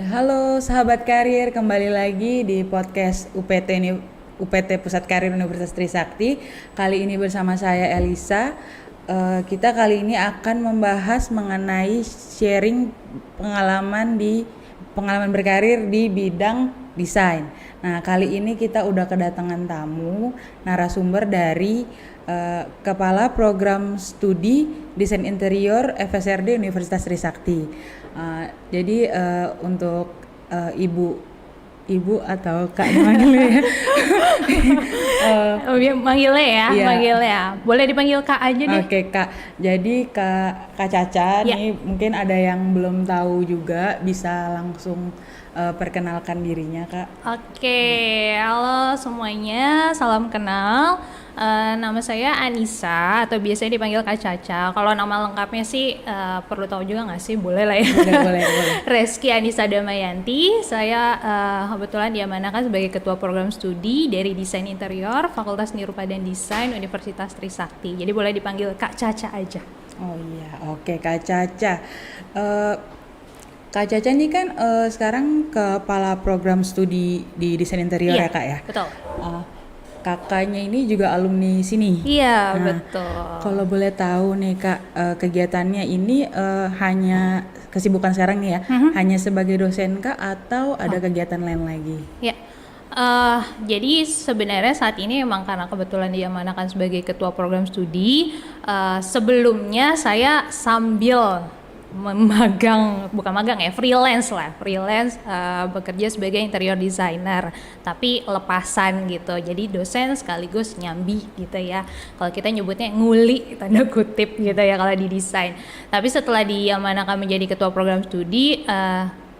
Halo sahabat karir, kembali lagi di podcast UPT Pusat Karir Universitas Trisakti. Kali ini bersama saya Elisa. Kita kali ini akan membahas mengenai sharing pengalaman berkarir di bidang desain. Nah, kali ini kita udah kedatangan tamu narasumber dari Kepala Program Studi Desain Interior FSRD Universitas Trisakti. Jadi untuk ibu atau kak dipanggilnya manggilnya ya, iya. manggilnya. Boleh dipanggil Kak aja deh. Oke kak, jadi kak Caca Ya. nih mungkin ada yang belum tahu juga, bisa langsung perkenalkan dirinya kak. Oke, halo semuanya, salam kenal. Nama saya Anissa atau biasanya dipanggil Kak Caca. Kalau nama lengkapnya sih perlu tahu juga nggak sih? Boleh lah ya. Boleh. Reski Anissa Damayanti. Saya kebetulan diamanahkan sebagai Ketua Program Studi dari Desain Interior Fakultas Seni Rupa dan Desain Universitas Trisakti. Jadi boleh dipanggil Kak Caca aja. Oh iya, oke kak Caca. Kak Caca ini kan sekarang kepala program studi di desain interior Iya, ya kak ya. betul. Kakaknya ini juga alumni sini. Iya, Nah, betul. kalau boleh tahu nih kak, kegiatannya ini hanya kesibukan sekarang nih ya, hanya sebagai dosen kak atau ada kegiatan lain lagi? Ya, jadi sebenarnya saat ini memang karena kebetulan diamanahkan sebagai ketua program studi, sebelumnya saya sambil bukan magang ya, freelance bekerja sebagai interior designer, tapi lepasan gitu. Jadi dosen sekaligus nyambi gitu ya. Kalau kita nyebutnya nguli tanda kutip gitu ya kalau di desain. Tapi setelah diamanahkan menjadi ketua program studi,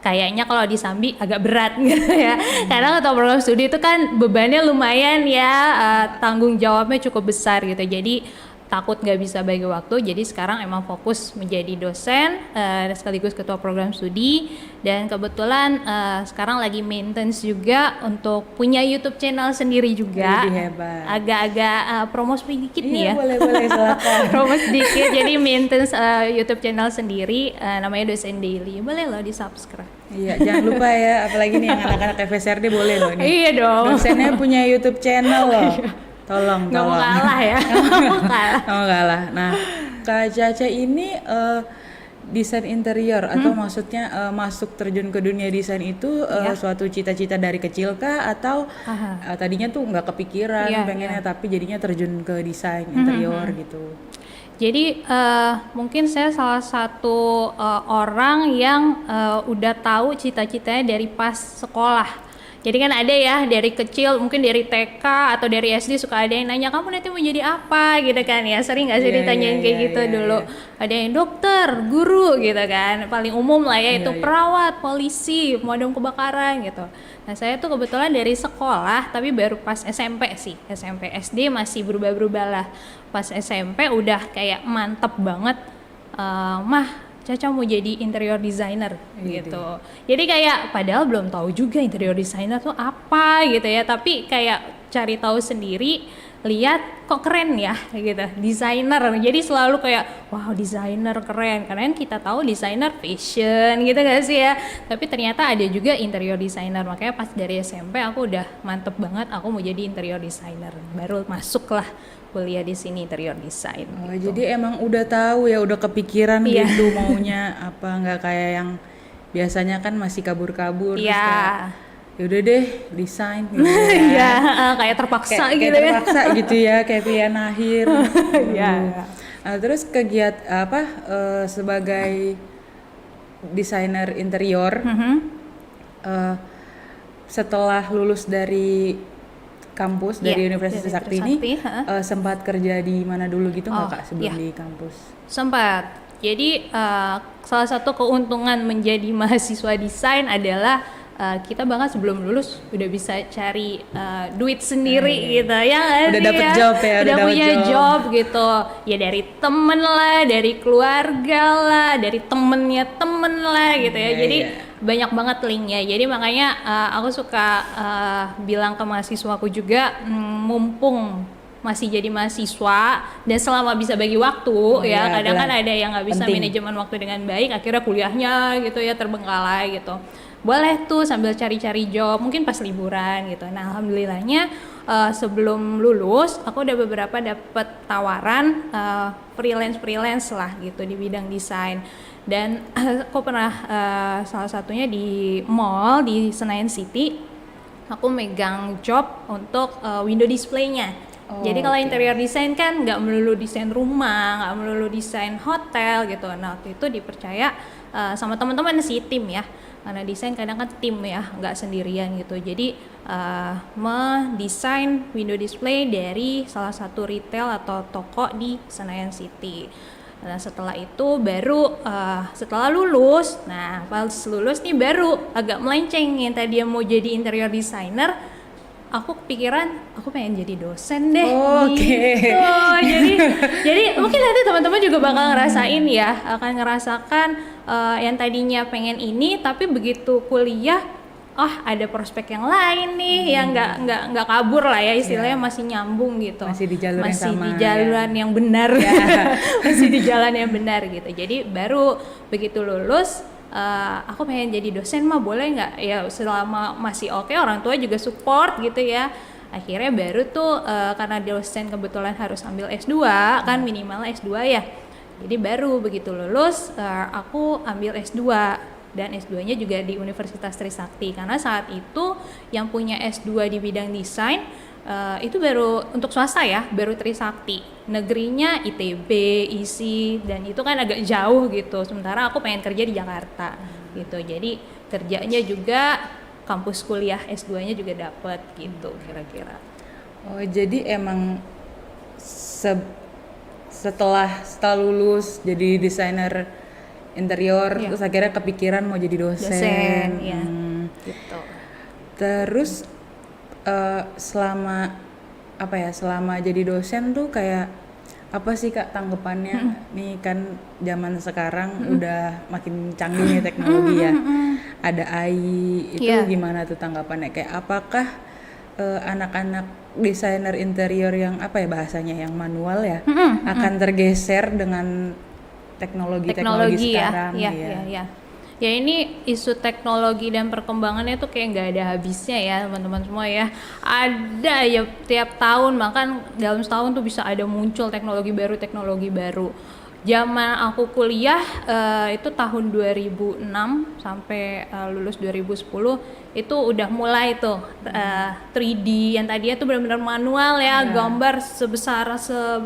kayaknya kalau di Sambi agak berat gitu ya. Karena ketua program studi itu kan bebannya lumayan ya, tanggung jawabnya cukup besar gitu. Jadi takut nggak bisa bagi waktu, jadi sekarang emang fokus menjadi dosen sekaligus ketua program studi, dan kebetulan sekarang lagi maintenance juga untuk punya YouTube channel sendiri juga. Lebih hebat. Agak-agak promo sedikit nih ya. Boleh silakan. Promo sedikit, jadi maintenance YouTube channel sendiri, namanya Dosen Daily. Boleh loh di subscribe. Iya, jangan lupa ya, apalagi nih yang anak-anak FSRD boleh loh nih. Iya dong. Dosennya punya YouTube channel loh. Tolong. Nggak mau kalah ya. Nggak mau kalah. Oh kalah. Nah, Kak Caca ini desain interior atau maksudnya masuk terjun ke dunia desain itu suatu cita-cita dari kecil kah, atau tadinya tuh nggak kepikiran pengennya tapi jadinya terjun ke desain interior gitu? Jadi mungkin saya salah satu orang yang udah tahu cita-citanya dari pas sekolah. Jadi kan ada ya dari kecil, mungkin dari TK atau dari SD suka ada yang nanya, kamu nanti mau jadi apa gitu kan ya, sering nggak sih ditanyain kayak gitu dulu. Ada yang dokter, guru gitu kan, paling umum lah ya itu perawat, polisi, pemadam kebakaran gitu. Nah saya tuh kebetulan dari sekolah, tapi baru pas SMP sih, SMP SD masih berubah-berubah lah. Pas SMP udah kayak mantep banget, mah Caca mau jadi interior designer gitu. Jadi kayak padahal belum tahu juga interior designer tuh apa gitu ya, tapi kayak cari tahu sendiri, lihat kok keren ya gitu, designer. Jadi selalu kayak wow, designer keren, karena kan kita tahu designer fashion gitu gak sih ya, tapi ternyata ada juga interior designer. Makanya pas dari SMP aku udah mantep banget aku mau jadi interior designer, baru masuk lah kuliah di sini interior design. Oh, gitu. jadi emang udah tahu ya, udah kepikiran gitu maunya apa, nggak kayak yang biasanya kan masih kabur-kabur terus kayak yaudah deh desain gitu ya. Kayak terpaksa gitu kayak ya. terpaksa gitu ya, kayak pilihan akhir. Terus sebagai desainer interior, setelah lulus dari kampus dari Universitas Trisakti ini sempat kerja di mana dulu gitu nggak kak sebelum di kampus? Sempat. Jadi salah satu keuntungan menjadi mahasiswa desain adalah kita bahkan sebelum lulus udah bisa cari duit sendiri gitu ya. Udah dapet job ya, udah punya job gitu ya, dari temen lah, dari keluarga lah, dari temennya temen lah gitu ya. Jadi banyak banget linknya. Jadi makanya aku suka bilang ke mahasiswaku juga, mumpung masih jadi mahasiswa dan selama bisa bagi waktu kadang kan ada yang nggak bisa manajemen waktu dengan baik, akhirnya kuliahnya gitu ya terbengkalai gitu. boleh tuh sambil cari-cari job mungkin pas liburan gitu. Nah alhamdulillahnya sebelum lulus aku udah beberapa dapat tawaran freelance lah gitu di bidang desain. Dan aku pernah salah satunya di mall di Senayan City, aku megang job untuk window display-nya. Jadi kalau interior design kan nggak melulu desain rumah, nggak melulu desain hotel gitu. Nah waktu itu dipercaya sama teman-teman si tim ya, karena desain kadang kan tim ya, nggak sendirian gitu. Jadi mendesain window display dari salah satu retail atau toko di Senayan City. Nah setelah itu baru setelah lulus, nah pas lulus nih baru agak melenceng yang tadi mau jadi interior designer, aku kepikiran aku pengen jadi dosen deh. Oke. Jadi mungkin nanti teman-teman juga bakal ngerasain ya, akan ngerasakan yang tadinya pengen ini tapi begitu kuliah ada prospek yang lain nih yang nggak kabur lah ya istilahnya, masih nyambung gitu, masih di jalur yang masih sama, di jalan yang benar masih di jalan yang benar gitu. Jadi baru begitu lulus aku pengen jadi dosen mah boleh nggak ya, selama masih oke, orang tua juga support gitu ya. Akhirnya baru tuh karena dosen kebetulan harus ambil S2 kan, minimal S2 ya. Jadi baru begitu lulus aku ambil S2 dan S2-nya juga di Universitas Trisakti, karena saat itu yang punya S2 di bidang desain itu baru untuk swasta ya, baru Trisakti. Negerinya ITB, ISI, dan itu kan agak jauh gitu. Sementara aku pengen kerja di Jakarta gitu. Jadi kerjanya juga kampus kuliah S2-nya juga dapat gitu kira-kira. Oh, jadi emang setelah lulus jadi desainer interior, terus akhirnya kepikiran mau jadi dosen ya. Gitu. Terus selama jadi dosen tuh kayak apa sih Kak tanggapannya? Nih kan zaman sekarang udah makin canggih nih teknologi ya. Ada AI, itu gimana tuh tanggapannya? Kayak apakah anak-anak desainer interior yang bahasanya yang manual ya akan tergeser dengan teknologi sekarang ya. Ya ini isu teknologi dan perkembangannya tuh kayak nggak ada habisnya ya teman-teman semua ya. Ada ya tiap tahun, bahkan dalam setahun tuh bisa ada muncul teknologi baru. Zaman aku kuliah itu tahun 2006 sampai lulus 2010 itu udah mulai tuh 3D yang tadinya tuh benar-benar manual ya, gambar sebesar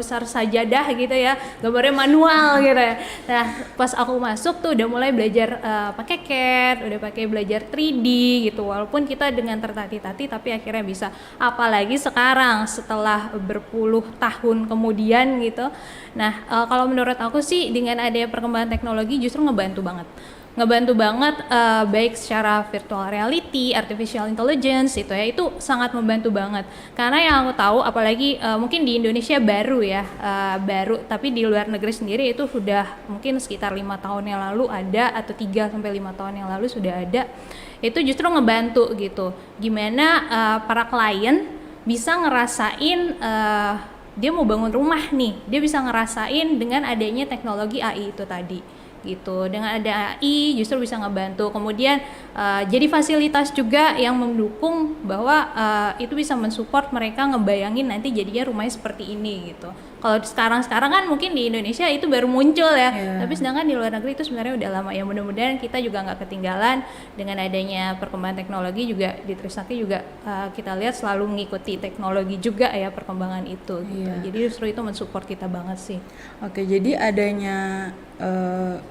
sajadah gitu ya, gambarnya manual gitu ya. Nah pas aku masuk tuh udah mulai belajar pakai CAD, udah pakai belajar 3D gitu, walaupun kita dengan tertatih-tatih tapi akhirnya bisa. Apalagi sekarang setelah berpuluh tahun kemudian gitu. Nah kalau menurut aku sih dengan adanya perkembangan teknologi justru ngebantu banget baik secara virtual reality, artificial intelligence itu sangat membantu banget. Karena yang aku tahu apalagi mungkin di Indonesia baru tapi di luar negeri sendiri itu sudah mungkin sekitar 5 tahun yang lalu ada, atau 3 sampai 5 tahun yang lalu sudah ada. Itu justru ngebantu gitu. Gimana para klien bisa ngerasain dia mau bangun rumah nih, dia bisa ngerasain dengan adanya teknologi AI itu tadi gitu. Dengan ada AI justru bisa ngebantu, kemudian jadi fasilitas juga yang mendukung bahwa itu bisa mensupport mereka ngebayangin nanti jadinya rumahnya seperti ini gitu. Kalau sekarang kan mungkin di Indonesia itu baru muncul ya, tapi sedangkan di luar negeri itu sebenarnya udah lama ya. Mudah-mudahan kita juga nggak ketinggalan dengan adanya perkembangan teknologi juga di Trisakti juga kita lihat selalu mengikuti teknologi juga ya perkembangan itu gitu. Jadi justru itu mensupport kita banget sih. Oke, jadi adanya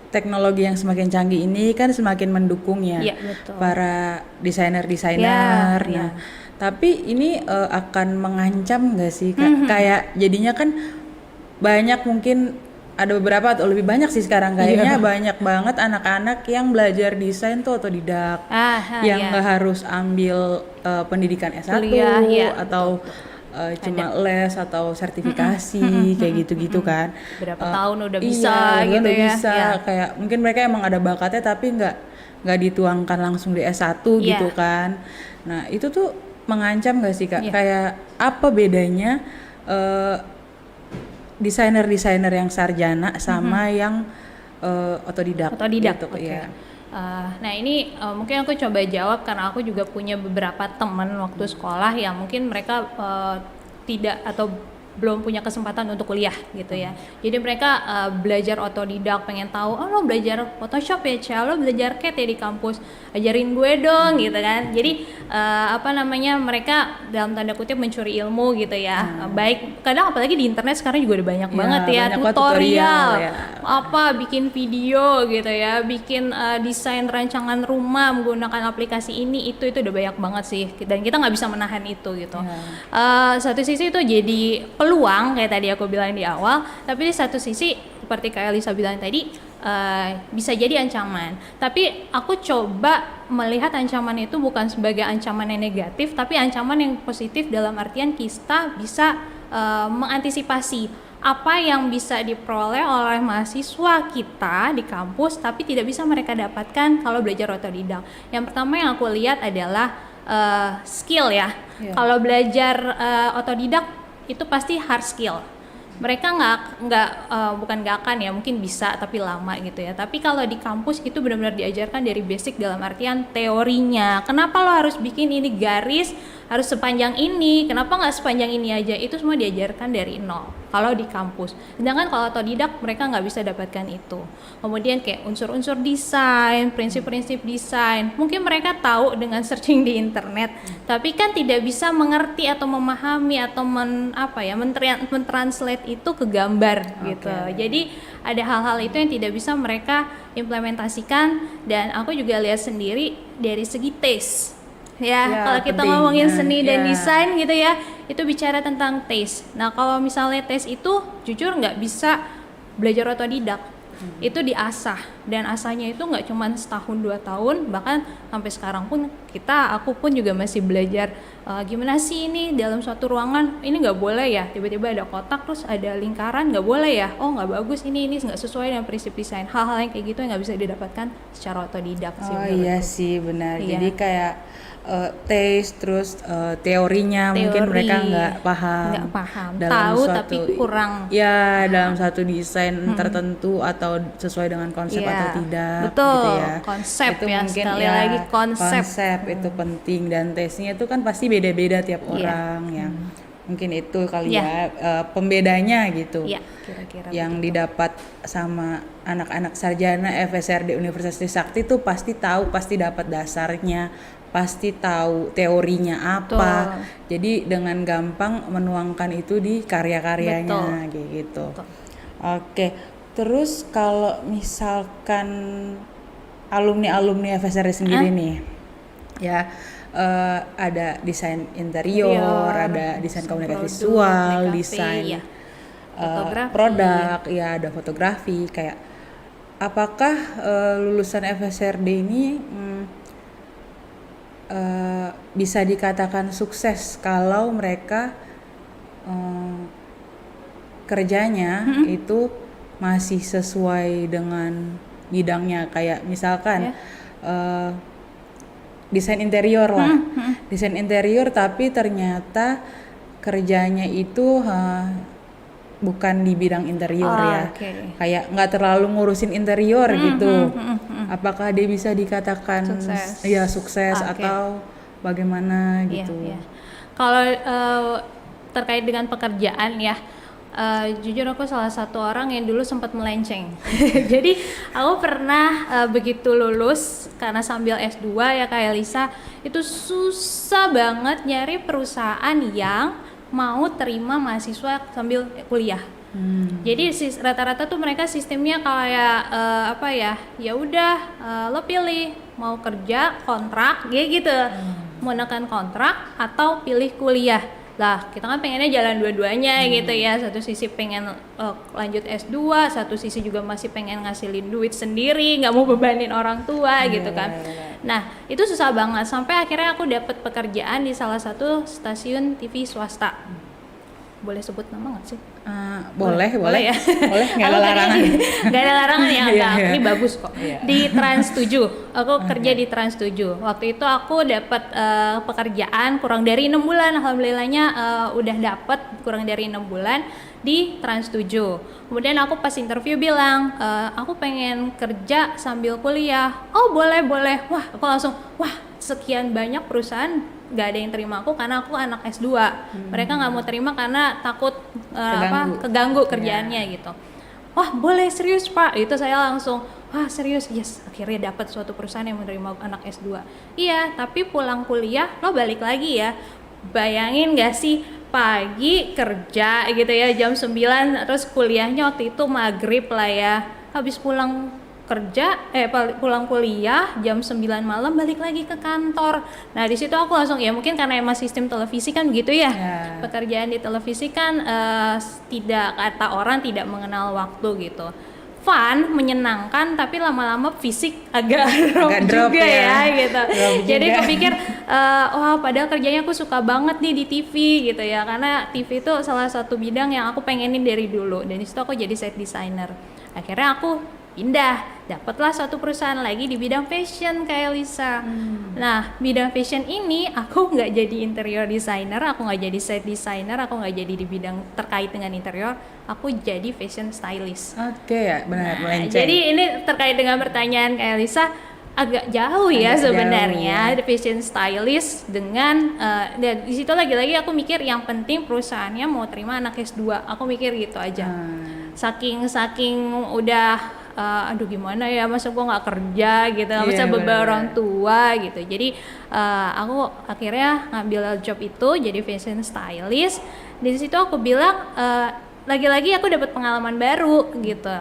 teknologi yang semakin canggih ini kan semakin mendukung ya para desainer. Nah, tapi ini akan mengancam nggak sih Kak? Kayak jadinya kan banyak, mungkin ada beberapa atau lebih banyak sih sekarang kayaknya banyak banget anak-anak yang belajar desain tuh otodidak, yang nggak harus ambil pendidikan S1 atau cuma les atau sertifikasi kayak gitu-gitu kan. Berapa tahun udah bisa gitu ya. Bisa. Kayak mungkin mereka emang ada bakatnya tapi nggak dituangkan langsung di S1 gitu kan. Nah, itu tuh mengancam nggak sih Kak? Kayak apa bedanya desainer yang sarjana sama yang otodidak gitu, okay. Nah ini mungkin aku coba jawab karena aku juga punya beberapa teman waktu sekolah yang mungkin mereka tidak atau belum punya kesempatan untuk kuliah gitu ya. Jadi mereka belajar otodidak, pengen tahu, oh lo belajar Photoshop ya Cia, lo belajar CAD ya di kampus, ajarin gue dong gitu kan. Jadi mereka dalam tanda kutip mencuri ilmu gitu ya. Baik, kadang apalagi di internet sekarang juga udah banyak banget ya banyak tutorial, ya. apa bikin video gitu ya, bikin desain rancangan rumah menggunakan aplikasi ini itu udah banyak banget sih, dan kita nggak bisa menahan itu gitu. Satu sisi itu jadi peluang kayak tadi aku bilang di awal, tapi di satu sisi seperti kayak Lisa bilang tadi bisa jadi ancaman. Tapi aku coba melihat ancaman itu bukan sebagai ancaman yang negatif, tapi ancaman yang positif dalam artian kita bisa mengantisipasi apa yang bisa diperoleh oleh mahasiswa kita di kampus tapi tidak bisa mereka dapatkan kalau belajar otodidak. Yang pertama yang aku lihat adalah skill ya. Kalau belajar otodidak itu pasti hard skill. Mereka bukan nggak akan ya, mungkin bisa tapi lama gitu ya. Tapi kalau di kampus itu benar-benar diajarkan dari basic dalam artian teorinya. Kenapa lo harus bikin ini garis harus sepanjang ini? Kenapa nggak sepanjang ini aja? Itu semua diajarkan dari nol kalau di kampus. Sedangkan kalau otodidak mereka nggak bisa dapatkan itu. Kemudian kayak unsur-unsur desain, prinsip-prinsip desain, mungkin mereka tahu dengan searching di internet, tapi kan tidak bisa mengerti atau memahami atau mentranslate itu ke gambar gitu. Jadi ada hal-hal itu yang tidak bisa mereka implementasikan, dan aku juga lihat sendiri dari segi taste. Kalau kita ngomongin seni dan desain gitu ya, itu bicara tentang taste. Nah kalau misalnya taste itu jujur nggak bisa belajar otodidak, itu diasah, dan asahnya itu nggak cuma setahun 2 tahun, bahkan sampai sekarang pun aku pun juga masih belajar gimana sih ini dalam suatu ruangan ini nggak boleh ya, tiba-tiba ada kotak terus ada lingkaran, nggak boleh ya, oh nggak bagus, ini nggak sesuai dengan prinsip desain. Hal-hal yang kayak gitu yang nggak bisa didapatkan secara otodidak sih. Iya sih benar. Jadi kayak taste terus teorinya mungkin mereka nggak paham dalam tahu suatu, tapi kurang dalam satu desain tertentu atau sesuai dengan konsep atau tidak. Betul, gitu ya. konsep itu ya, mungkin sekali lagi konsep itu penting, dan taste-nya itu kan pasti beda-beda tiap orang ya. Mungkin itu kali pembedanya gitu. Kira-kira yang didapat sama anak-anak sarjana FSR di Universitas Trisakti itu pasti tahu, pasti dapat dasarnya, pasti tahu teorinya apa. Jadi dengan gampang menuangkan itu di karya-karyanya gitu. Oke. Terus kalau misalkan alumni FSR sendiri nih ya, ada desain interior, ada desain komunikasi visual, desain produk, ya ada fotografi. Kayak apakah lulusan FSRD ini bisa dikatakan sukses kalau mereka kerjanya itu masih sesuai dengan bidangnya? Kayak misalkan desain interior lah, desain interior tapi ternyata kerjanya itu bukan di bidang interior kayak nggak terlalu ngurusin interior gitu. Apakah dia bisa dikatakan sukses atau bagaimana gitu? Kalau terkait dengan pekerjaan ya, jujur aku salah satu orang yang dulu sempat melenceng. Jadi aku pernah begitu lulus, karena sambil S2 ya kayak Lisa, itu susah banget nyari perusahaan yang mau terima mahasiswa sambil kuliah. Jadi rata-rata tuh mereka sistemnya kayak ya udah lo pilih mau kerja kontrak gitu, mau nekan kontrak atau pilih kuliah. Lah kita kan pengennya jalan dua-duanya gitu ya. Satu sisi pengen lanjut S2, satu sisi juga masih pengen ngasilin duit sendiri, nggak mau bebanin orang tua gitu kan. Nah itu susah banget, sampai akhirnya aku dapat pekerjaan di salah satu stasiun TV swasta. boleh sebut nama nggak sih? Boleh ya. Boleh, nggak ada larangan. Nggak ada larangan ya, enggak. Iya. Ini bagus kok. Di Trans 7, aku kerja di Trans 7. Waktu itu aku dapat pekerjaan kurang dari 6 bulan, alhamdulillahnya udah dapat kurang dari 6 bulan di Trans 7. Kemudian aku pas interview bilang, aku pengen kerja sambil kuliah. Oh boleh. Wah, aku langsung, sekian banyak perusahaan nggak ada yang terima aku karena aku anak S2. Mereka nggak mau terima karena takut keganggu kerjaannya gitu. Wah boleh, serius Pak. Itu saya langsung, wah serius, yes. Akhirnya dapat suatu perusahaan yang menerima anak S2. Iya, tapi pulang kuliah lo balik lagi ya. Bayangin gak sih, pagi kerja gitu ya jam 9, terus kuliahnya waktu itu maghrib lah ya. Habis pulang kuliah jam 9 malam balik lagi ke kantor. Nah di situ aku langsung, ya mungkin karena emang sistem televisi kan begitu ya. Pekerjaan di televisi kan tidak, kata orang, tidak mengenal waktu gitu. Fun, menyenangkan, tapi lama-lama fisik agak drop juga ya gitu. Jadi kepikir, padahal kerjanya aku suka banget nih di TV gitu ya, karena TV itu salah satu bidang yang aku pengenin dari dulu. Dan di situ aku jadi set designer. Akhirnya aku pindah, dapatlah suatu perusahaan lagi di bidang fashion kayak Lisa. Nah, bidang fashion ini aku nggak jadi interior designer, aku nggak jadi set designer, aku nggak jadi di bidang terkait dengan interior, aku jadi fashion stylist. Oke, ya benar, melenceng. Jadi ini terkait dengan pertanyaan kayak Lisa, agak jauh ya sebenarnya, fashion stylist dengan dan di situ lagi-lagi aku mikir yang penting perusahaannya mau terima anak S2, aku mikir gitu aja. Saking udah aduh gimana ya, masa gue nggak kerja gitu, masa beban orang tua gitu. Jadi aku akhirnya ngambil job itu jadi fashion stylist. Di situ aku bilang lagi-lagi aku dapat pengalaman baru gitu,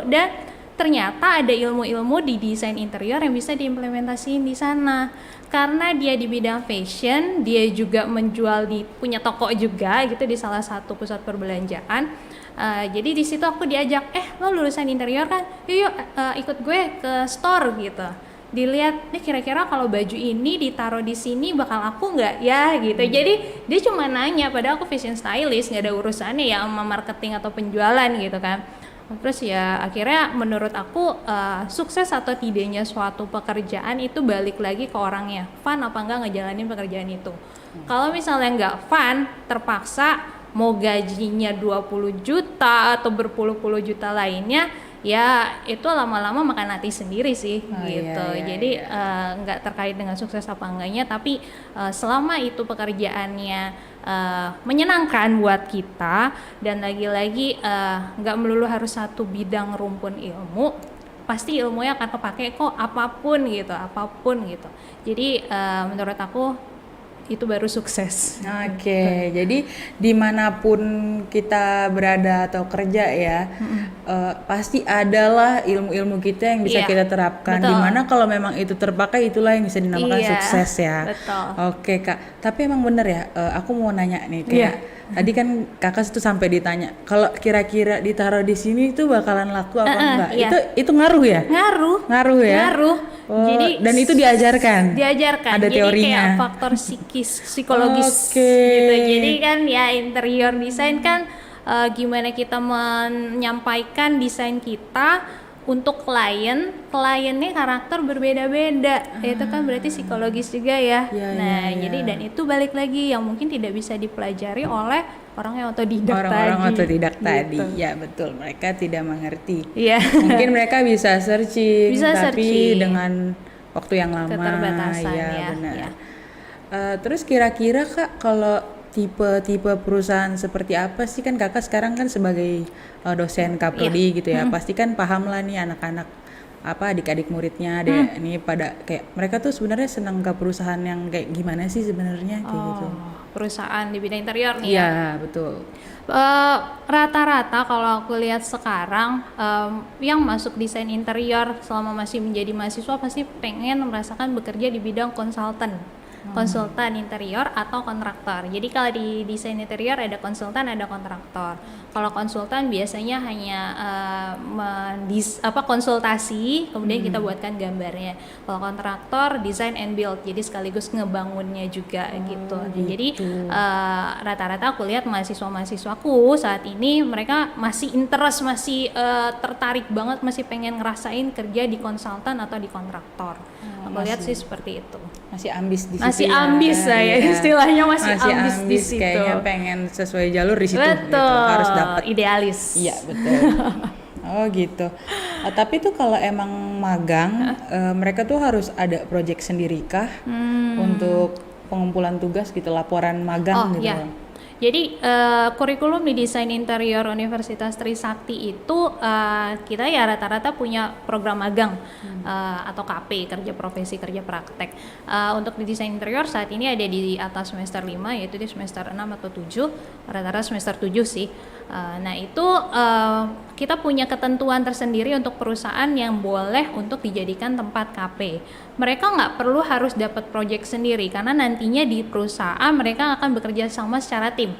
dan ternyata ada ilmu-ilmu di desain interior yang bisa diimplementasiin di sana. Karena dia di bidang fashion, dia juga menjual punya toko juga gitu di salah satu pusat perbelanjaan. Jadi di situ aku diajak, lo lulusan interior kan, yuk ikut gue ke store gitu. Dilihat, nih kira-kira kalau baju ini ditaruh di sini bakal aku nggak ya gitu. Jadi dia cuma nanya, padahal aku fashion stylist, nggak ada urusannya ya sama marketing atau penjualan gitu kan. Terus ya akhirnya menurut aku sukses atau tidaknya suatu pekerjaan itu balik lagi ke orangnya, fun apa enggak ngejalanin pekerjaan itu. Kalau misalnya nggak fun, terpaksa mau gajinya 20 juta atau berpuluh-puluh juta lainnya, ya itu lama-lama makan hati sendiri sih gitu. Jadi nggak terkait dengan sukses apa enggaknya, tapi selama itu pekerjaannya menyenangkan buat kita, dan lagi-lagi nggak melulu harus satu bidang rumpun ilmu, pasti ilmunya akan kepake kok, apapun gitu. Jadi menurut aku itu baru sukses. Oke, jadi dimanapun kita berada atau kerja ya, pasti adalah ilmu-ilmu kita yang bisa kita terapkan. Dimana kalau memang itu terpakai, itulah yang bisa dinamakan sukses ya. Betul. Oke Kak, tapi emang bener ya, aku mau nanya nih kayak tadi kan Kakak itu sampai ditanya, kalau kira-kira ditaruh di sini itu bakalan laku apa enggak? Itu ngaruh ya? Ngaruh ya? Ngaruh. Jadi dan itu diajarkan. Ada jadi teorinya. Kayak faktor psikologis gitu. Jadi kan ya interior design kan gimana kita menyampaikan desain kita untuk kliennya karakter berbeda-beda. Itu kan berarti psikologis juga ya. Jadi dan itu balik lagi yang mungkin tidak bisa dipelajari oleh orang yang otodidak tadi. Ya betul, mereka tidak mengerti. Mungkin mereka bisa searching, tapi dengan waktu yang lama. Keterbatasan benar. Terus kira-kira Kak, kalau tipe perusahaan seperti apa sih, kan Kakak sekarang kan sebagai dosen Kaprodi gitu ya, pasti kan paham lah nih anak-anak adik-adik muridnya ini pada kayak mereka tuh sebenarnya senang ke perusahaan yang kayak gimana sih sebenarnya kayak gitu. Perusahaan di bidang interior nih ya. Iya betul. Rata-rata kalau aku lihat sekarang yang masuk desain interior selama masih menjadi mahasiswa pasti pengen merasakan bekerja di bidang konsultan interior atau kontraktor. Jadi kalau di desain interior ada konsultan, ada kontraktor. Kalau konsultan biasanya hanya konsultasi, kemudian kita buatkan gambarnya. Kalau kontraktor design and build, jadi sekaligus ngebangunnya juga gitu. Jadi rata-rata aku lihat mahasiswa-mahasiswaku saat ini mereka masih interest, masih tertarik banget, masih pengen ngerasain kerja di konsultan atau di kontraktor. Aku lihat sih seperti itu. Masih ambis di situ. Masih ambis saya istilahnya masih ambis di situ. Kayaknya pengen sesuai jalur di situ. Betul. Gitu. Harus dapat. Idealis. Iya betul. Oh gitu. Tapi tuh kalau emang magang, mereka tuh harus ada project sendiri kah untuk pengumpulan tugas gitu, laporan magang gitu? Iya. Jadi kurikulum di desain interior Universitas Trisakti itu kita ya rata-rata punya program magang atau KP, kerja profesi kerja praktek. Untuk di desain interior saat ini ada di atas semester 5, yaitu di semester 6 atau 7, rata-rata semester 7 sih. Nah itu kita punya ketentuan tersendiri untuk perusahaan yang boleh untuk dijadikan tempat KP. Mereka nggak perlu harus dapat project sendiri karena nantinya di perusahaan mereka akan bekerja sama secara tim.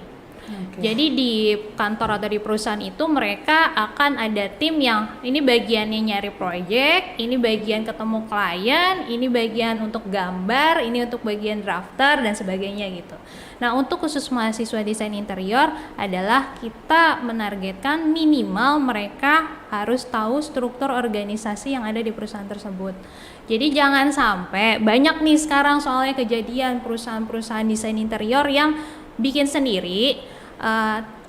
Jadi di kantor atau di perusahaan itu mereka akan ada tim yang ini bagiannya nyari project, ini bagian ketemu klien, ini bagian untuk gambar, ini untuk bagian drafter dan sebagainya gitu. Nah untuk khusus mahasiswa desain interior adalah kita menargetkan minimal mereka harus tahu struktur organisasi yang ada di perusahaan tersebut. Jadi jangan sampai banyak nih sekarang soalnya kejadian perusahaan-perusahaan desain interior yang bikin sendiri,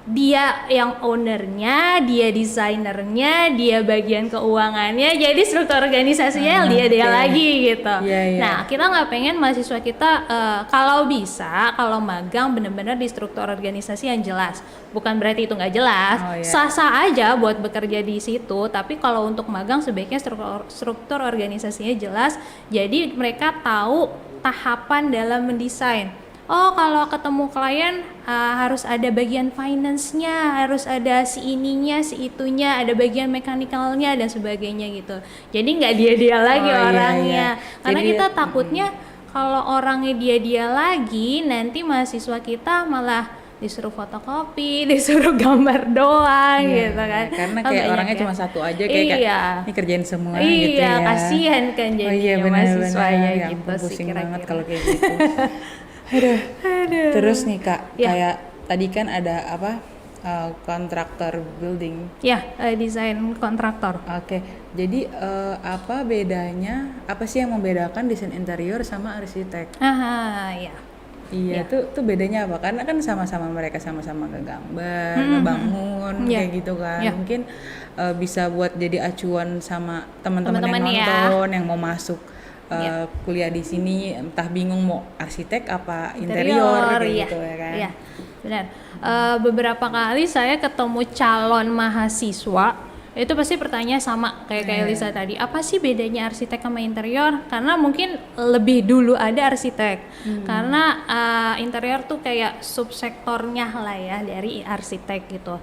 dia yang ownernya, dia desainernya, dia bagian keuangannya, jadi struktur organisasinya dia lagi gitu. Nah kita nggak pengen mahasiswa kita kalau bisa, kalau magang benar-benar di struktur organisasi yang jelas. Bukan berarti itu nggak jelas, sah-sah aja buat bekerja di situ. Tapi kalau untuk magang sebaiknya struktur organisasinya jelas. Jadi mereka tahu tahapan dalam mendesain. Oh kalau ketemu klien harus ada bagian finance-nya, harus ada si ininya, si itunya, ada bagian mekanikalnya dan sebagainya gitu. Jadi nggak dia lagi orangnya. Karena kita takutnya kalau orangnya dia lagi, nanti mahasiswa kita malah disuruh fotokopi, disuruh gambar doang gitu kan. Karena kayak orangnya cuma satu aja kayak ini kerjain semua gitu ya. Iya, kasihan kan jadinya mahasiswanya gitu sih pusing kira-kira. banget kalau kayak gitu. Aduh. Terus nih Kak, kayak tadi kan ada apa? Kontraktor building. Ya, desain kontraktor. Oke. Jadi apa bedanya? Apa sih yang membedakan desain interior sama arsitek? Ya. Iya, tuh bedanya apa? Karena kan sama-sama mereka sama-sama ngegambar, ngebangun kayak gitu kan. Mungkin bisa buat jadi acuan sama teman-teman yang nonton yang mau masuk kuliah di sini, entah bingung mau arsitek apa interior kayak gitu ya kan. Iya. Benar. Beberapa kali saya ketemu calon mahasiswa itu pasti pertanyaan sama kayak Lisa tadi, apa sih bedanya arsitek sama interior? Karena mungkin lebih dulu ada arsitek, karena interior tuh kayak subsektornya lah ya dari arsitek gitu.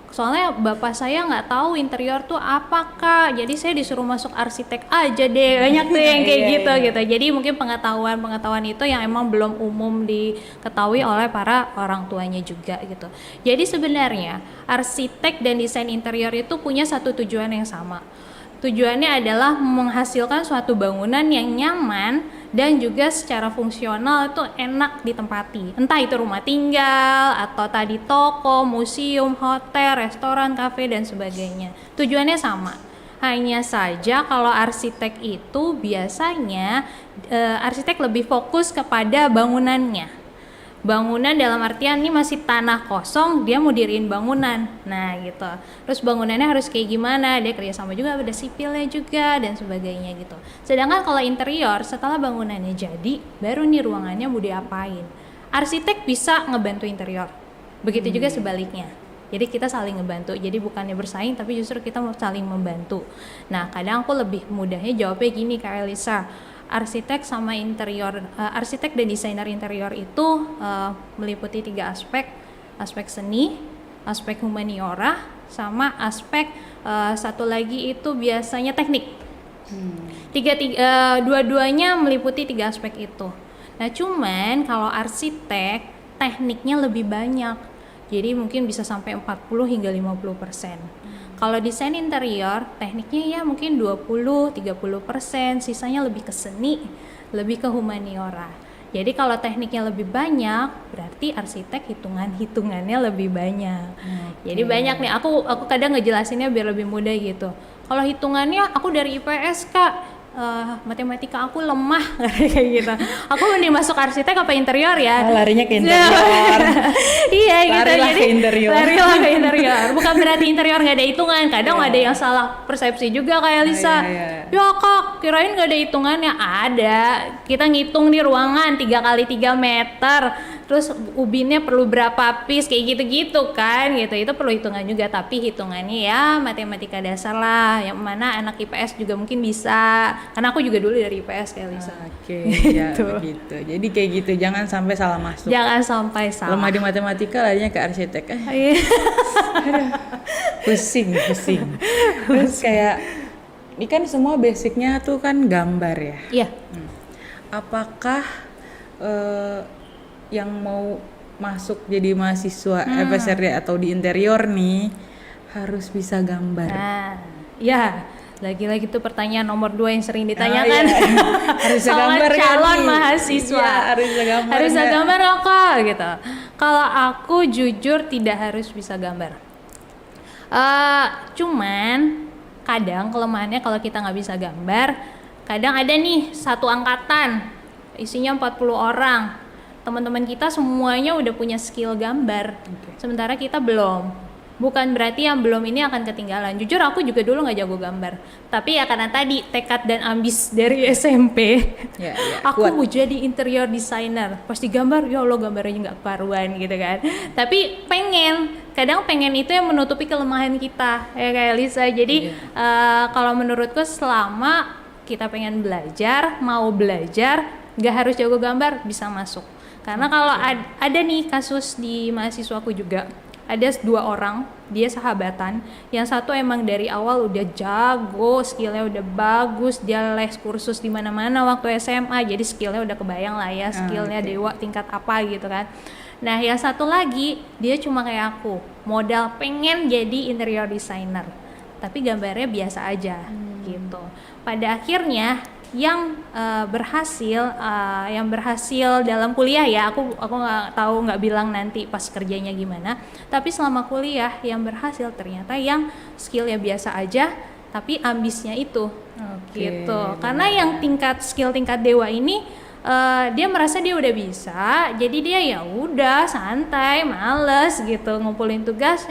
Soalnya bapak saya nggak tahu interior tuh apa Kak, jadi saya disuruh masuk arsitek aja deh, banyak tuh yang kayak gitu. Jadi mungkin pengetahuan itu yang emang belum umum diketahui oleh para orang tuanya juga gitu. Jadi sebenarnya arsitek dan desain interior itu punya satu tujuan yang sama. Tujuannya adalah menghasilkan suatu bangunan yang nyaman dan juga secara fungsional itu enak ditempati. Entah itu rumah tinggal atau tadi toko, museum, hotel, restoran, kafe dan sebagainya. Tujuannya sama. Hanya saja kalau arsitek itu biasanya arsitek lebih fokus kepada bangunannya. Bangunan dalam artian ini masih tanah kosong, dia mau diriin bangunan. Nah gitu. Terus bangunannya harus kayak gimana, dia kerjasama juga ada sipilnya juga dan sebagainya gitu. Sedangkan kalau interior setelah bangunannya jadi, baru nih ruangannya mau diapain. Arsitek bisa ngebantu interior, begitu juga sebaliknya. Jadi kita saling ngebantu, jadi bukannya bersaing tapi justru kita mau saling membantu. Nah kadang aku lebih mudahnya jawabnya gini Kak Elisa, arsitek sama interior, arsitek dan desainer interior itu meliputi 3 aspek seni, aspek humaniora, sama aspek satu lagi itu biasanya teknik. Dua-duanya meliputi 3 aspek itu. Nah cuman kalau arsitek tekniknya lebih banyak. Jadi mungkin bisa sampai 40 hingga 50%. Kalau desain interior, tekniknya ya mungkin 20-30%, sisanya lebih ke seni, lebih ke humaniora. Jadi kalau tekniknya lebih banyak, berarti arsitek hitungannya lebih banyak. Jadi banyak nih, aku kadang ngejelasinnya biar lebih mudah gitu. Kalau hitungannya aku dari IPS Kak, matematika aku lemah kayak gitu. Aku mending masuk arsitek apa interior ya? Larinya ke interior. Iya gitu. Larilah Jadi ke interior. larilah ke interior. Bukan berarti interior nggak ada hitungan. Kadang ada yang salah persepsi juga kayak Lisa. Ya Kak, kirain nggak ada hitungannya. Ada. Kita ngitung di ruangan 3 kali 3 meter. Terus ubinnya perlu berapa piece kayak gitu-gitu kan gitu. Itu perlu hitungan juga, tapi hitungannya ya matematika dasar lah, yang mana anak IPS juga mungkin bisa, karena aku juga dulu dari IPS kayak Lisa. Oke, ya begitu. Jadi kayak gitu, jangan sampai salah masuk. Jangan sampai salah. Lemah di matematika larinya ke arsitek. Aduh, pusing. Terus kayak ini kan semua basicnya tuh kan gambar ya. Iya. Apakah yang mau masuk jadi mahasiswa FSRD atau di interior nih harus bisa gambar? Nah, ya. Lagi-lagi tuh pertanyaan nomor 2 yang sering ditanyakan. Harus bisa gambar kan calon nih? mahasiswa. Iya, harus bisa gambar. Harus bisa gambar nggak Kak? Gitu. Kalau aku jujur tidak harus bisa gambar. Cuman kadang kelemahannya kalau kita nggak bisa gambar, kadang ada nih satu angkatan isinya 40 orang. Teman-teman kita semuanya udah punya skill gambar, sementara kita belum. Bukan berarti yang belum ini akan ketinggalan. Jujur aku juga dulu nggak jago gambar, tapi ya karena tadi tekad dan ambis dari SMP, aku mau jadi interior designer. Pasti gambar, ya Allah gambarnya nggak karuan gitu kan. Tapi kadang pengen itu yang menutupi kelemahan kita, ya kayak Lisa. Jadi kalau menurutku selama kita pengen belajar, mau belajar, nggak harus jago gambar, bisa masuk. Karena kalau ada nih kasus di mahasiswaku juga, ada 2 orang, dia sahabatan, yang satu emang dari awal udah jago, skillnya udah bagus, dia les kursus di mana-mana waktu SMA, jadi skillnya udah kebayang lah ya, skillnya dewa tingkat apa gitu kan. Nah yang satu lagi, dia cuma kayak aku, modal pengen jadi interior designer, tapi gambarnya biasa aja gitu. Pada akhirnya yang berhasil dalam kuliah ya, aku nggak bilang nanti pas kerjanya gimana, tapi selama kuliah yang berhasil ternyata yang skillnya biasa aja tapi ambisnya itu gitu. Karena yang skill tingkat dewa ini dia merasa dia udah bisa, jadi dia ya udah santai, males gitu ngumpulin tugas,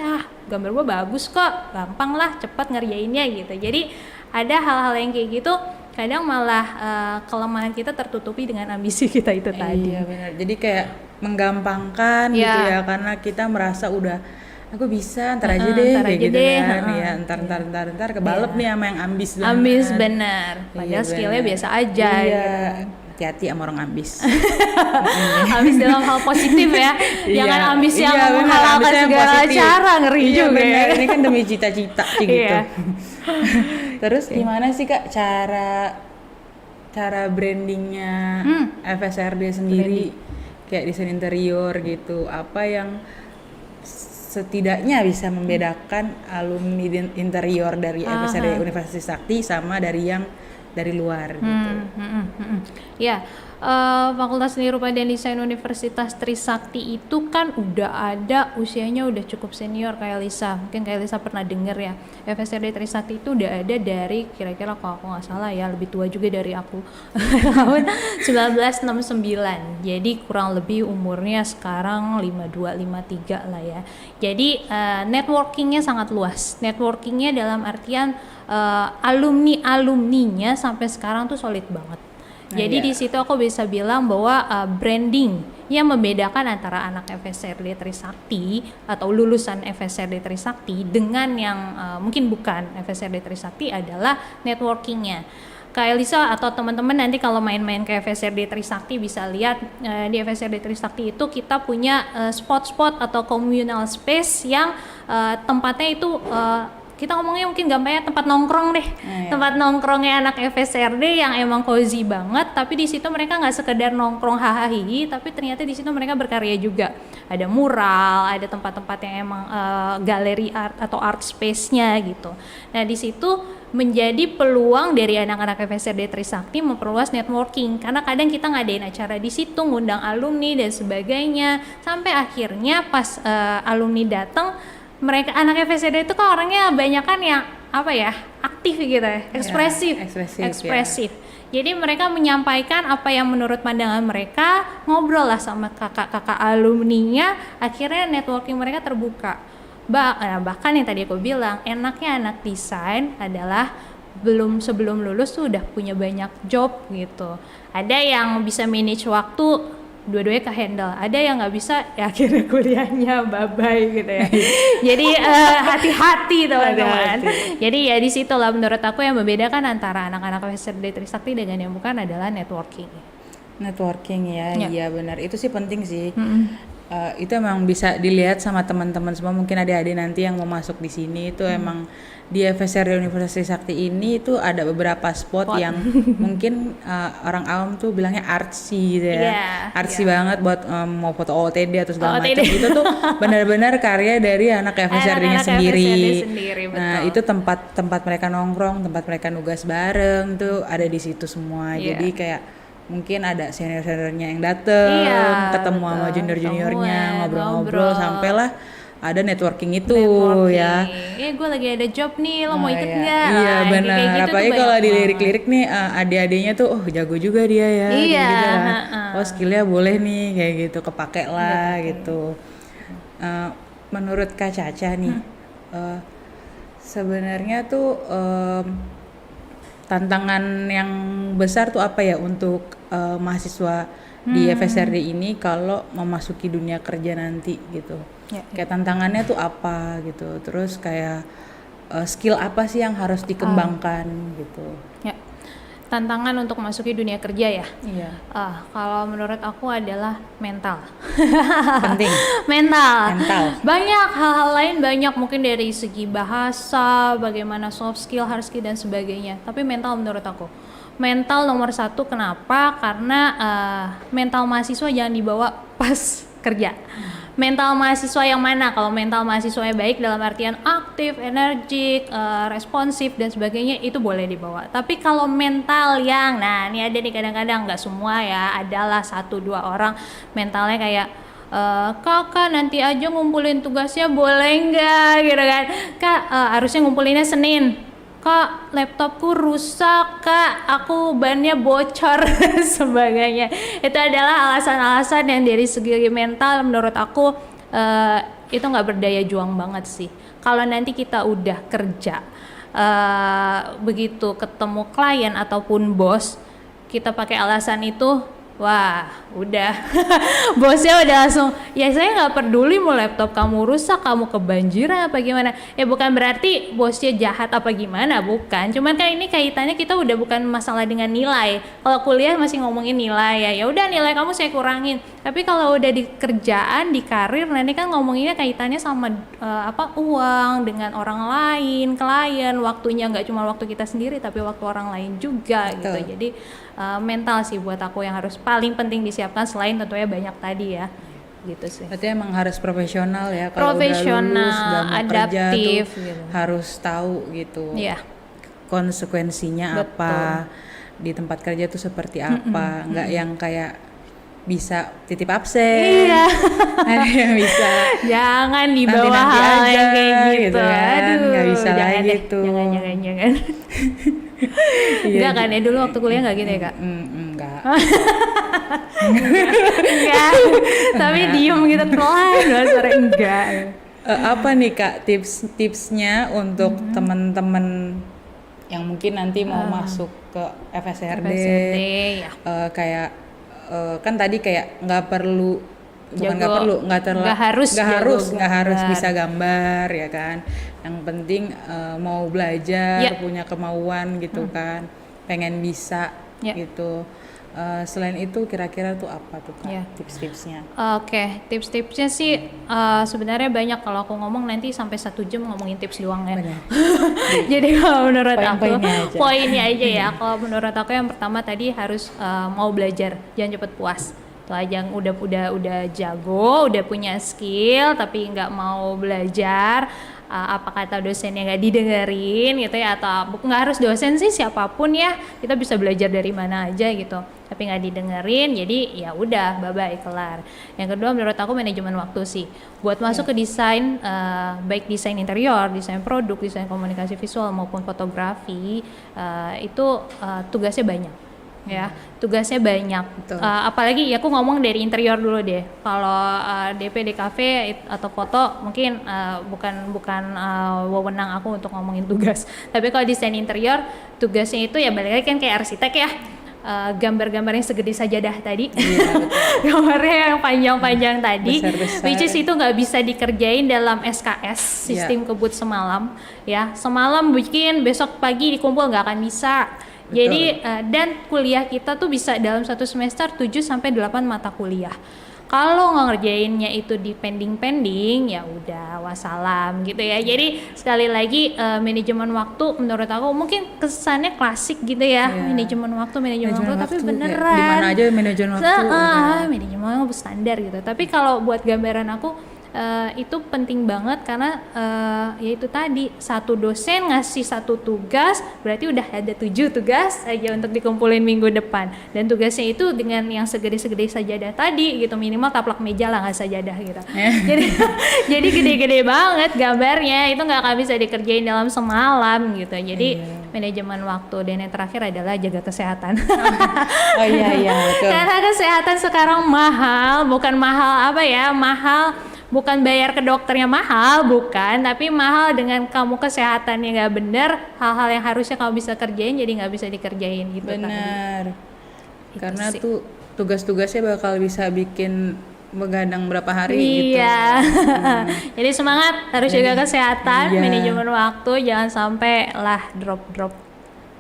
gambar gua bagus kok, gampang lah, cepat ngerjainnya gitu. Jadi ada hal-hal yang kayak gitu, kadang malah kelemahan kita tertutupi dengan ambisi kita itu tadi. Iya benar. Jadi kayak menggampangkan gitu ya, karena kita merasa udah aku bisa, ntar aja deh kayak gitu kan. Ya ntar kebalep nih sama yang ambis banget. Ambis benar. Padahal skillnya biasa aja. Iya. Hati-hati sama orang ambis. Ambis dalam hal positif ya. Jangan ambis yang menghalalkan segala cara, ngeri juga ya. Ini kan demi cita-cita gitu. Terus gimana sih Kak cara brandingnya FSRD sendiri, kayak desain interior gitu, apa yang setidaknya bisa membedakan alumni interior dari FSRD Universitas Trisakti sama dari yang dari luar gitu? Ya, Fakultas Seni Rupa dan Desain Universitas Trisakti itu kan udah ada usianya udah cukup senior kayak Lisa. Mungkin kayak Lisa pernah dengar ya, FSRD Trisakti itu udah ada dari kira-kira kalau aku nggak salah ya, lebih tua juga dari aku, tahun 1969. Jadi kurang lebih umurnya sekarang 52-53 lah ya. Jadi networkingnya sangat luas. Networkingnya dalam artian alumninya sampai sekarang tuh solid banget. Jadi di situ aku bisa bilang bahwa branding yang membedakan antara anak FSRD Trisakti atau lulusan FSRD Trisakti dengan yang mungkin bukan FSRD Trisakti adalah networkingnya. Kayak Lisa atau teman-teman nanti kalau main-main ke FSRD Trisakti bisa lihat di FSRD Trisakti itu kita punya spot-spot atau communal space yang tempatnya itu kita ngomongnya mungkin gampangnya tempat nongkrong deh. Tempat nongkrongnya anak FSRD yang emang cozy banget, tapi di situ mereka nggak sekedar nongkrong hahaha, tapi ternyata di situ mereka berkarya juga. Ada mural, ada tempat-tempat yang emang galeri art atau art space-nya gitu. Nah di situ menjadi peluang dari anak-anak FSRD Trisakti memperluas networking, karena kadang kita ngadain acara di situ, ngundang alumni dan sebagainya, sampai akhirnya pas alumni datang, mereka anak FSRD itu kan orangnya banyak kan yang apa ya, aktif gitu ya, ekspresif. Jadi mereka menyampaikan apa yang menurut pandangan mereka, ngobrol lah sama kakak-kakak alumninya, akhirnya networking mereka terbuka. Bahkan yang tadi aku bilang, enaknya anak desain adalah sebelum lulus tuh udah punya banyak job gitu. Ada yang bisa manage waktu, dua-duanya ke handle. Ada yang nggak bisa, ya akhirnya kuliahnya bye-bye gitu ya. Jadi hati-hati teman-teman. Jadi ya di situ lah menurut aku yang membedakan antara anak-anak FSRD Trisakti dengan yang bukan adalah networking. Networking ya, iya benar. Itu sih penting sih. Itu emang bisa dilihat sama teman-teman semua, mungkin adik-adik nanti yang mau masuk di sini itu emang di FSRD Universitas Trisakti ini itu ada beberapa spot yang mungkin orang awam tuh bilangnya artsy gitu ya. Artsy banget buat mau foto OOTD atau segala macam. Itu tuh benar-benar karya dari anak FSRD-nya sendiri. Nah, itu tempat mereka nongkrong, tempat mereka nugas bareng tuh ada di situ semua. Jadi kayak mungkin ada senior-seniornya yang dateng, ketemu sama junior-juniornya, ngobrol-ngobrol sampailah ada networking itu ya. Gue lagi ada job nih, lo mau ikut nggak? Iya benar. Gitu apalagi kalau di lirik-lirik nih adik-adiknya tuh, jago juga dia ya. Gitu kan. Oh skillnya boleh nih kayak gitu, kepake lah gitu. Menurut Kak Caca nih, sebenarnya tuh tantangan yang besar tuh apa ya untuk mahasiswa di FSRD ini kalau memasuki dunia kerja nanti gitu. Kayak tantangannya tuh apa gitu. Terus kayak skill apa sih yang harus dikembangkan gitu. Tantangan untuk memasuki dunia kerja ya. Kalau menurut aku adalah mental. Penting. mental. Banyak hal-hal lain, banyak mungkin dari segi bahasa, bagaimana soft skill, hard skill dan sebagainya. Tapi mental menurut aku. Mental nomor satu, kenapa? Karena mental mahasiswa jangan dibawa pas kerja. Mental mahasiswa yang mana? Kalau mental mahasiswa yang baik dalam artian aktif, energik, responsif dan sebagainya itu boleh dibawa. Tapi kalau mental yang, nah ini ada nih kadang-kadang, nggak semua ya, adalah 1-2 orang mentalnya kayak kakak nanti aja ngumpulin tugasnya boleh nggak gitu kan, kak harusnya ngumpulinnya Senin, kak laptopku rusak, kak aku bannya bocor sebagainya. Itu adalah alasan-alasan yang dari segi mental menurut aku itu nggak berdaya juang banget sih. Kalau nanti kita udah kerja, begitu ketemu klien ataupun bos, kita pakai alasan itu, wah udah bosnya udah langsung, ya saya nggak peduli mau laptop kamu rusak, kamu kebanjiran apa gimana. Ya bukan berarti bosnya jahat apa gimana, bukan. Cuman kan ini kaitannya kita udah bukan masalah dengan nilai. Kalau kuliah masih ngomongin nilai ya udah nilai kamu saya kurangin. Tapi kalau udah di kerjaan, di karir, nanti kan ngomonginnya kaitannya sama uang dengan orang lain, klien, waktunya nggak cuma waktu kita sendiri tapi waktu orang lain juga. Betul. Gitu. Jadi mental sih buat aku yang harus paling penting disiapkan, selain tentunya banyak tadi ya. Gitu sih. Berarti emang harus profesional ya, kalau udah lulus udah mau adaptif, kerja tuh gitu. Harus tahu gitu. Konsekuensinya apa di tempat kerja tuh seperti apa. Nggak yang kayak bisa titip absen. Ada yang bisa jangan dibawa hal yang kayak gitu kan. Nggak bisa lagi tuh. Jangan. Enggak kan ya, dulu waktu kuliah nggak gitu ya kak? Enggak. Enggak. Tapi diem gitu pelan, sore enggak. Apa nih kak tips-tipsnya untuk teman-teman yang mungkin nanti mau masuk ke FSRD ya. Kayak kan tadi kayak nggak harus bisa gambar ya kan. Yang penting mau belajar, punya kemauan gitu kan, pengen bisa gitu. Selain itu kira-kira tuh apa tuh Kak Iya. tips-tipsnya? Oke, tips-tipsnya sih sebenarnya banyak. Kalau aku ngomong nanti sampai 1 jam ngomongin tips doang ya. Benar. Jadi kalau menurut aku Poin-poinnya aja. poinnya aja ya. Kalau menurut aku yang pertama tadi harus mau belajar, jangan cepet puas. Tuh aja yang udah jago, udah punya skill tapi nggak mau belajar, apa kata dosennya nggak didengerin gitu ya, atau nggak harus dosen sih, siapapun ya, kita bisa belajar dari mana aja gitu. Tapi nggak didengerin, jadi ya udah bye-bye kelar. Yang kedua menurut aku manajemen waktu sih. Buat masuk ke desain, baik desain interior, desain produk, desain komunikasi visual maupun fotografi, itu tugasnya banyak. Ya, tugasnya banyak. Betul. Apalagi ya aku ngomong dari interior dulu deh. Kalau DP DKV atau foto mungkin bukan wewenang aku untuk ngomongin tugas. Tapi kalau desain interior, tugasnya itu ya balik lagi kan kayak arsitek ya. Gambar-gambar yang segede sajadah tadi, gambarnya yang panjang-panjang tadi, Besar-besar. which is itu nggak bisa dikerjain dalam SKS, sistem kebut semalam, ya semalam bikin besok pagi dikumpul nggak akan bisa. Betul. Jadi dan kuliah kita tuh bisa dalam satu semester 7-8 mata kuliah. Kalau ngerjainnya itu di pending ya udah wassalam gitu ya. Jadi sekali lagi manajemen waktu menurut aku mungkin kesannya klasik gitu ya. Iya. Manajemen waktu tapi ya, beneran. di mana aja manajemen waktu. Manajemen waktu standar gitu. Tapi kalau buat gambaran aku itu penting banget karena ya itu tadi, satu dosen ngasih satu tugas berarti udah ada 7 tugas aja untuk dikumpulin minggu depan, dan tugasnya itu dengan yang segede-segede sajadah tadi gitu, minimal taplak meja lah, nggak sajadah gitu. jadi gede-gede banget gambarnya, itu nggak akan bisa dikerjain dalam semalam gitu. Jadi manajemen waktu, dan yang terakhir adalah jaga kesehatan. Oh iya betul. Karena kesehatan sekarang mahal, bukan mahal apa ya, mahal bukan bayar ke dokternya mahal, bukan, tapi mahal dengan kamu kesehatannya nggak bener, hal-hal yang harusnya kamu bisa kerjain jadi nggak bisa dikerjain gitu. Benar. Itu Karena sih. tuh tugas-tugasnya bakal bisa bikin begadang berapa hari gitu. Iya. Jadi semangat, harus jaga kesehatan, Iya. manajemen waktu, jangan sampai lah drop.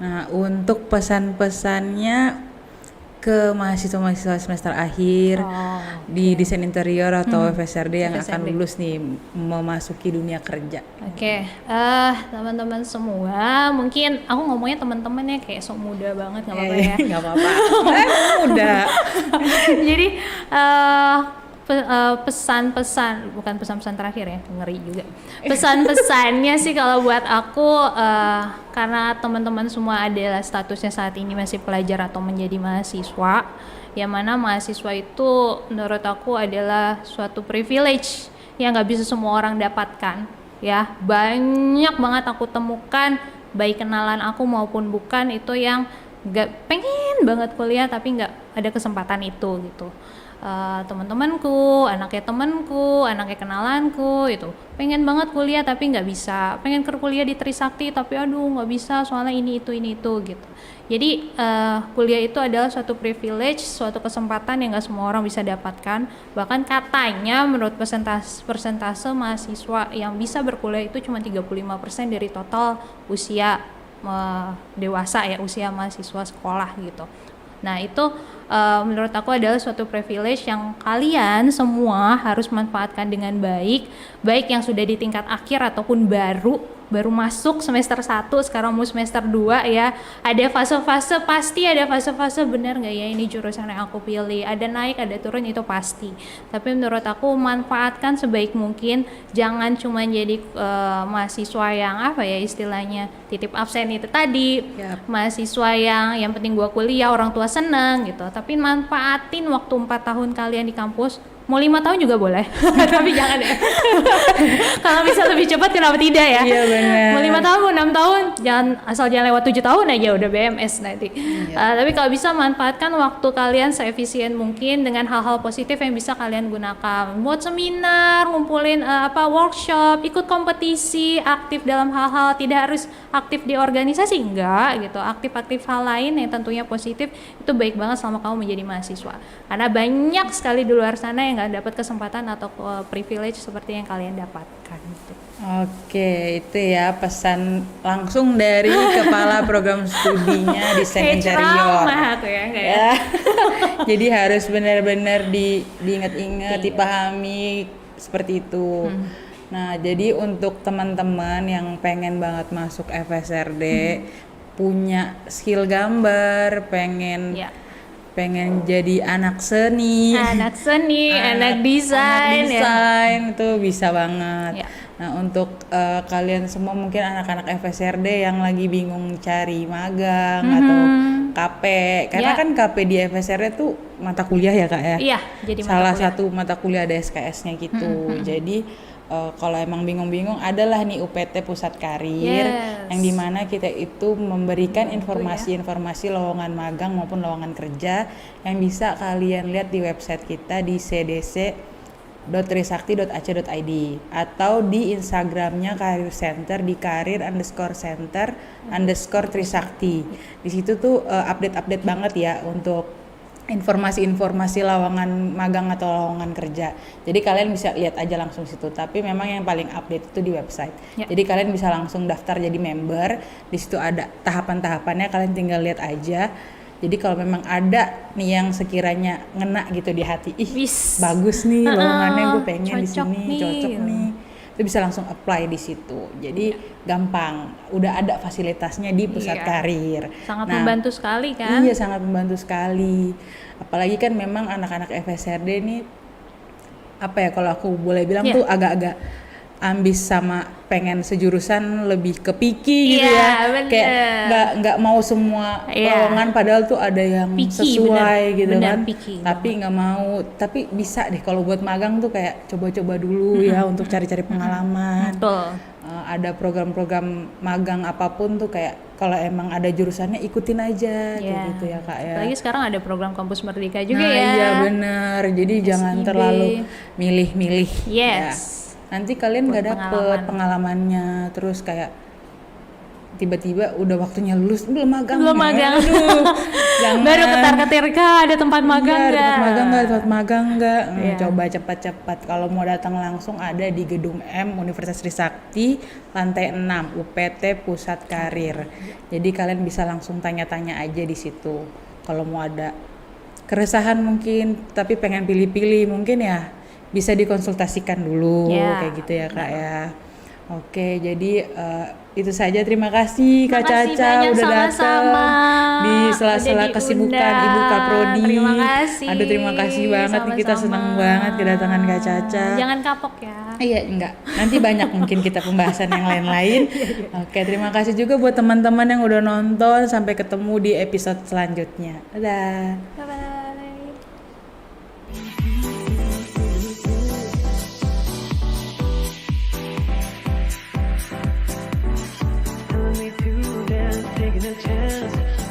Nah, untuk pesan-pesannya ke mahasiswa-mahasiswa semester akhir di desain interior atau FSRD yang akan FSRD. lulus nih memasuki dunia kerja. Oke, teman-teman semua, mungkin aku ngomongnya teman-teman ya kayak sok muda banget, nggak apa-apa ya. Nggak apa-apa. Udah. Jadi pesan-pesan, bukan pesan-pesan terakhir ya, ngeri juga. Pesan-pesannya sih kalau buat aku, karena teman-teman semua adalah statusnya saat ini masih pelajar atau menjadi mahasiswa, yang mana mahasiswa itu menurut aku adalah suatu privilege yang nggak bisa semua orang dapatkan. Ya, banyak banget aku temukan, baik kenalan aku maupun bukan, itu yang nggak pengen banget kuliah tapi nggak ada kesempatan itu gitu. Teman-temanku, anaknya temanku, anaknya kenalanku itu pengen banget kuliah tapi nggak bisa, pengen kuliah di Trisakti tapi aduh nggak bisa soalnya ini itu gitu. Jadi kuliah itu adalah suatu privilege, suatu kesempatan yang nggak semua orang bisa dapatkan. Bahkan katanya menurut persentase mahasiswa yang bisa berkuliah itu cuma 35% dari total usia dewasa ya, usia mahasiswa sekolah gitu. Nah itu menurut aku adalah suatu privilege yang kalian semua harus manfaatkan dengan baik, baik yang sudah di tingkat akhir ataupun baru masuk semester 1, sekarang mau semester 2 ya. Ada fase-fase, pasti ada fase-fase, benar nggak ya ini jurusan yang aku pilih, ada naik ada turun itu pasti. Tapi menurut aku manfaatkan sebaik mungkin, jangan cuma jadi mahasiswa yang apa ya istilahnya titip absen itu tadi. Yap. Mahasiswa yang penting gua kuliah, orang tua seneng gitu, tapi manfaatin waktu 4 tahun kalian di kampus. Mau 5 tahun juga boleh, tapi jangan ya. Kalau bisa lebih cepat kenapa tidak ya? Iya benar. Mau 5 tahun, mau 6 tahun, jangan lewat 7 tahun aja udah BMS nanti. Tapi kalau bisa manfaatkan waktu kalian seefisien mungkin dengan hal-hal positif yang bisa kalian gunakan. Buat seminar, ngumpulin workshop, ikut kompetisi, aktif dalam hal-hal, tidak harus aktif di organisasi, enggak gitu. Aktif-aktif hal lain yang tentunya positif itu baik banget selama kamu menjadi mahasiswa. Karena banyak sekali di luar sana yang nggak dapat kesempatan atau privilege seperti yang kalian dapatkan gitu. Oke, itu ya pesan langsung dari kepala program studinya desain interior. Ceramah tuh ya, kayak. Jadi harus benar-benar diingat-ingat, dipahami seperti itu. Nah, jadi untuk teman-teman yang pengen banget masuk FSRD, punya skill gambar, pengen jadi anak seni, anak desain itu bisa banget. Nah, untuk kalian semua mungkin anak-anak FSRD yang lagi bingung cari magang atau KP, karena kan KP di FSRD tuh mata kuliah ya Kak ya. Iya, jadi salah satu mata kuliah ada SKS-nya gitu. Jadi kalau emang bingung-bingung, adalah nih UPT Pusat Karir, yang dimana kita itu memberikan informasi-informasi lowongan magang maupun lowongan kerja yang bisa kalian lihat di website kita di cdc.trisakti.ac.id atau di Instagramnya Karir Center di karir_center_trisakti. Di situ tuh update-update banget ya untuk informasi-informasi lowongan magang atau lowongan kerja. Jadi kalian bisa lihat aja langsung situ. Tapi memang yang paling update itu di website. Jadi kalian bisa langsung daftar jadi member. Di situ ada tahapan-tahapannya, kalian tinggal lihat aja. Jadi kalau memang ada nih yang sekiranya ngena gitu di hati, bagus nih lowongannya, gue pengen di sini, cocok nih. Itu bisa langsung apply di situ. Jadi gampang, udah ada fasilitasnya di pusat karir. Sangat membantu sekali kan? Iya, sangat membantu sekali. Apalagi kan memang anak-anak FSRD ini apa ya, kalau aku boleh bilang tuh agak-agak ambis sama pengen sejurusan lebih ke picky gitu ya. Bener. Kayak nggak mau semua lowongan, padahal tuh ada yang picky, sesuai gitu kan. Picky, tapi nggak mau. Tapi bisa deh kalau buat magang tuh kayak coba-coba dulu ya untuk cari-cari pengalaman. Ada program-program magang apapun tuh kayak kalau emang ada jurusannya ikutin aja gitu ya Kak ya. Apalagi sekarang ada program Kampus Merdeka juga Iya bener. Jadi jangan terlalu milih-milih. Ya. Nanti kalian nggak dapet pengalamannya, terus kayak tiba-tiba udah waktunya lulus belum magang. Aduh, baru ketar-ketir ada tempat magang nggak? Coba cepat-cepat. Kalau mau datang langsung ada di Gedung M Universitas Trisakti lantai 6 UPT Pusat Karir. Jadi kalian bisa langsung tanya-tanya aja di situ. Kalau mau ada keresahan mungkin tapi pengen pilih-pilih mungkin ya bisa dikonsultasikan dulu kayak gitu ya Kak ya. Oke, jadi itu saja. Terima kasih Kak Caca udah datang di sela-sela kesibukan Ibu Kaprodi. Terima kasih. Aduh, terima kasih banget nih, kita senang banget kedatangan Kak Caca. Jangan kapok ya. Iya, enggak. Nanti banyak mungkin kita pembahasan yang lain-lain. Oke, terima kasih juga buat teman-teman yang udah nonton. Sampai ketemu di episode selanjutnya. Dadah. Bye-bye. Taking a chance.